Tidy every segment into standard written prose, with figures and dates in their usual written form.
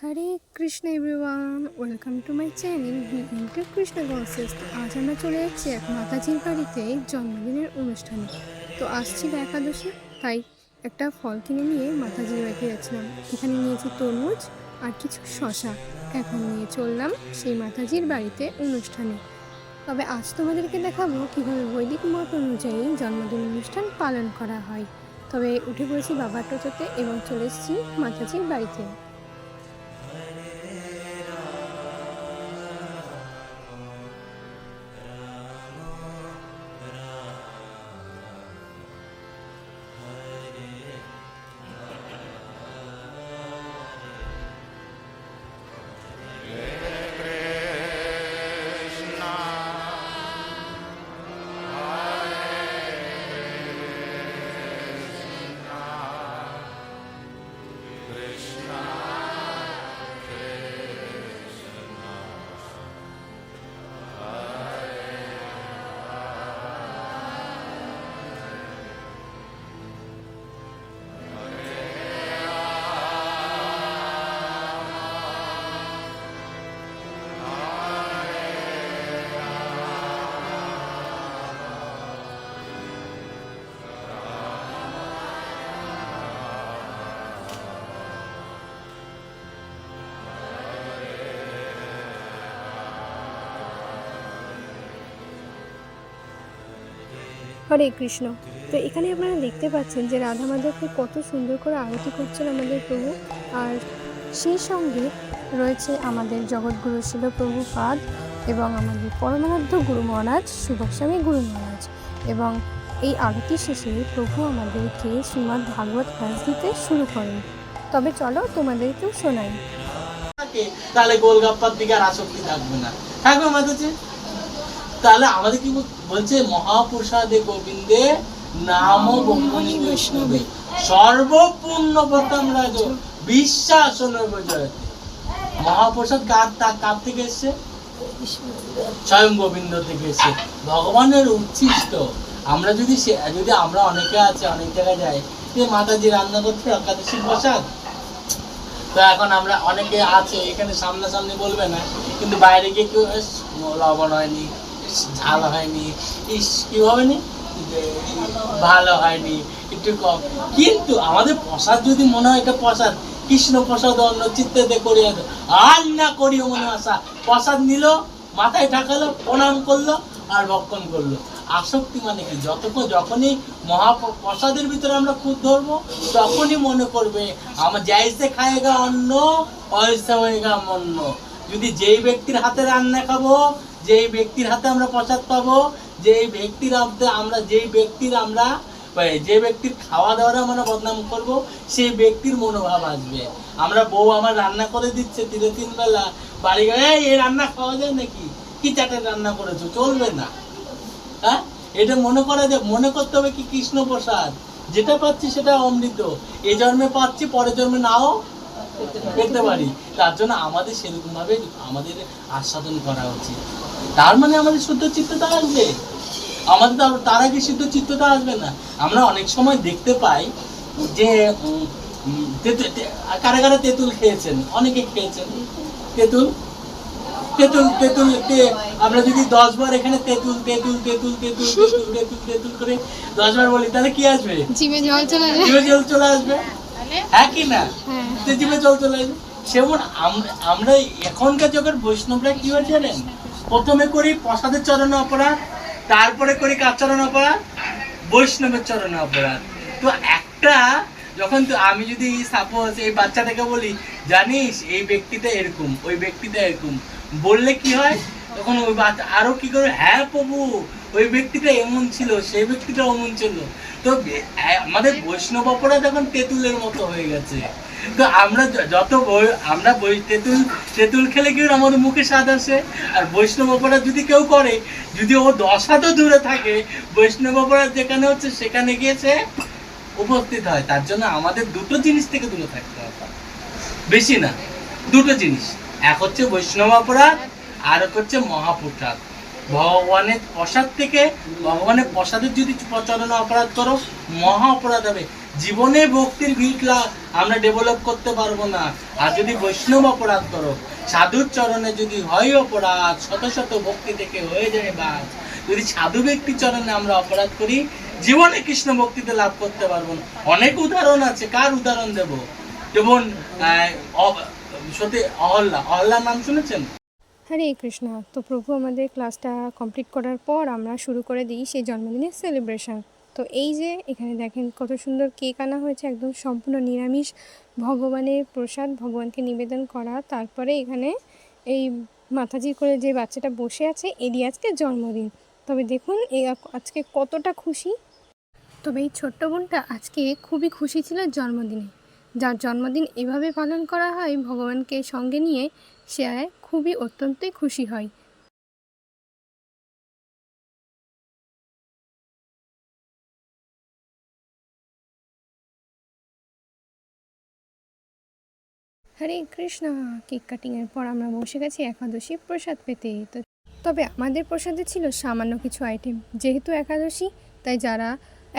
Hare Krishna everyone, welcome to my channel to Krishna concept. আজ আমরা চলে যাচ্ছি এক মাতাজির বাড়িতে জন্মদিনের অনুষ্ঠানে। তো আসছিল একাদশী, তাই একটা ফল কিনে নিয়ে মাতাজির বাড়িতে যাচ্ছিলাম। এখানে নিয়েছি তরমুজ আর কিছু শশা। এখন নিয়ে চললাম সেই মাতাজির বাড়িতে অনুষ্ঠানে। তবে আজ তোমাদেরকে দেখাবো কীভাবে বৈদিক মত অনুযায়ী জন্মদিন অনুষ্ঠান পালন করা হয়। তবে উঠে পড়েছি বাবার টোটোতে এবং চলে এসেছি মাতাজির বাড়িতে। হরে কৃষ্ণ। তো এখানে আপনারা দেখতে পাচ্ছেন যে রাধা মাধবকে কত সুন্দর করে আরতি করছেন আমাদের প্রভু। আর সেই সঙ্গে রয়েছে আমাদের জগৎগুরু শিল প্রভুপাদ এবং আমাদের পরমারাধ্য গুরু মহারাজ সুভাস্বামী গুরু মহারাজ। এবং এই আরতি শেষে প্রভু আমাদেরকে শ্রীমদ্ ভাগবত ক্লাস দিতে শুরু করেন। তবে চলো তোমাদেরকেও শোনাই। তাহলে গোলগাপ্পার দিকে আর আসক্তি থাকবে না, থাকবে মাতাজি। তাহলে আমাদের কি বলছে, মহাপ্রসাদে গোবিন্দে নাম ব্রহ্মণি বৈষ্ণবে সর্বপূর্ণ প্রথম রাজ বিশ্বাস জয়তে। মহাপ্রসাদ কার থেকে এসছে? স্বয়ং গোবিন্দ থেকে এসছে, ভগবানের উচ্ছিষ্ট। আমরা যদি আমরা অনেকে আছে, অনেক জায়গায় যাই যে মাতাজি রান্না করতে একাদশীর প্রসাদ। তো এখন আমরা অনেকে আছে এখানে সামনাসামনি বলবে না, কিন্তু বাইরে গিয়ে কেউ লবণ হয়নি, ঝাল হয়নি, কি হয়নি, ভালো হয়নি, একটু কম। কিন্তু আমাদের প্রসাদ যদি মনে হয় এটা প্রসাদ, কৃষ্ণ প্রসাদ অন্য চিত্তে করিয়া আর না করিও মনে আসা, প্রসাদ নিল, মাথায় ঠাকালো, প্রণাম করলো আর ভক্ষণ করলো। আসক্তি মানে কি? যখনই মহাপ্রসাদের ভিতরে আমরা খুদ ধরবো, তখনই মনে করবে আমার যাইতে খায়গা অন্ন অয়সা হয়েগা মন্ন। যদি যেই ব্যক্তির হাতে রান্না খাবো, যেই ব্যক্তির হাতে আমরা প্রসাদ পাবো, যে ব্যক্তির খাওয়া দাওয়ার আমরা বদনাম করবো, সেই ব্যক্তির মনোভাব আসবে। আমরা বউ আমার রান্না করে দিচ্ছে 3 বেলা, বাড়ি গিয়ে এই রান্না খাওয়া যায় নাকি, কি চাটের রান্না করেছো, চলবে না। হ্যাঁ, এটা মনে করতে হবে কি কৃষ্ণ প্রসাদ, যেটা পাচ্ছি সেটা অমৃত। এই জন্মে পাচ্ছি, পরের জন্মে নাও পেতে পারি। তার জন্য আমাদের সেরকম ভাবে আমাদের আস্বাদন করা উচিত। তার মানে আমাদের শুদ্ধ চিত্ততা আসবে, আমাদের তার আগে শুদ্ধ চিত্ততা আসবে না। আমরা অনেক সময় দেখতে পাই যে কারা কারা তেঁতুল খেয়েছেন, অনেকে খেয়েছেন তেঁতুল। আমরা যদি 10 বার এখানে তেঁতুল তেঁতুল তেঁতুল তেঁতুল তেঁতুল তেঁতুল তেঁতুল করে 10 বার বলি, তাহলে কি আসবে? জিভে জল চলে আসবে, হ্যাঁ কি না? জিভে জল চলে আসবে। সেমন আমরা এখনকার যখন বৈষ্ণবরা কি হয় জানেন, প্রথমে করি প্রসাদের চরণে অপরাধ, তারপরে করি কার চরণে অপরাধ? বৈষ্ণবের চরণে অপরাধ। তো একটা যখন আমি যদি সাপোজ এই বাচ্চাটাকে বলি, জানিস এই ব্যক্তিটা এরকম, ওই ব্যক্তিটা এরকম বললে কি হয়, তখন ওই বাচ্চা আরো কি করে, হ্যাঁ প্রভু ওই ব্যক্তিটা এমন ছিল, সেই ব্যক্তিটা এমন ছিল। তো আমাদের বৈষ্ণব অপরাধ এখন তেঁতুলের মতো হয়ে গেছে। তো আমরা আমরা তেঁতুল খেলে কি আমাদের মুখে স্বাদ আসে। আর বৈষ্ণব অপরাধ যদি কেউ করে, যদি ও 10 হাতও দূরে থাকে, বৈষ্ণব অপরাধ যেখানে হচ্ছে সেখানে গিয়েছে উপস্থিত হয়। তার জন্য আমাদের দুটো জিনিস থেকে দূরে থাকতে হবে, বেশি না, দুটো জিনিস। এক হচ্ছে বৈষ্ণব অপরাধ, আর এক হচ্ছে মহাপ্রসাদ। ভগবানের প্রসাদ থেকে, ভগবানের প্রসাদের যদি চরণে অপরাধ করো, মহা অপরাধ হবে। জীবনে ভক্তির আমরা ডেভেলপ করতে পারবো না। আর যদি বৈষ্ণব অপরাধ করো, সাধুর চরণে যদি হয় অপরাধ, শত শত ভক্তি থেকে হয়ে যায় বাদ, যদি সাধু ব্যক্তির চরণে আমরা অপরাধ করি, জীবনে কৃষ্ণ ভক্তিতে লাভ করতে পারবো না। অনেক উদাহরণ আছে, কার উদাহরণ দেব? যেমন অহল্যার নাম শুনেছেন? হরে কৃষ্ণ। তো প্রভু আমাদের ক্লাসটা কমপ্লিট করার পর আমরা শুরু করে দিই সেই জন্মদিনের সেলিব্রেশন। তো এই যে এখানে দেখেন কত সুন্দর কেক আনা হয়েছে, একদম সম্পূর্ণ নিরামিষ ভগবানের প্রসাদ, ভগবানকে নিবেদন করা। তারপরে এখানে এই মাথাজি করে যে বাচ্চাটা বসে আছে, এরই আজকে জন্মদিন। তবে দেখুন আজকে কতটা খুশি। তবে এই ছোট্ট বোনটা আজকে খুবই খুশি ছিল জন্মদিনে। যার জন্মদিন এভাবে পালন করা হয় ভগবানকে সঙ্গে নিয়ে, সে খুবই অত্যন্তই খুশি হয়। হরে কৃষ্ণ। কেক কাটিংয়ের পর আমরা বসে গেছি একাদশী প্রসাদ পেতে। তো তবে আমাদের প্রসাদে ছিল সামান্য কিছু আইটেম, যেহেতু একাদশী তাই যারা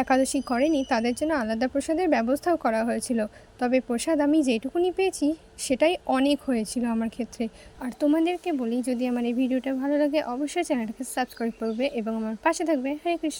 একাদশী করেনি তাদের জন্য আলাদা প্রসাদের ব্যবস্থাও করা হয়েছিল। তবে প্রসাদ আমি যেটুকুনি পেয়েছি সেটাই অনেক হয়েছিল আমার ক্ষেত্রে। আর তোমাদেরকে বলি, যদি আমার এই ভিডিওটা ভালো লাগে অবশ্যই চ্যানেলটাকে সাবস্ক্রাইব করবে এবং আমার পাশে থাকবে। হরে কৃষ্ণ।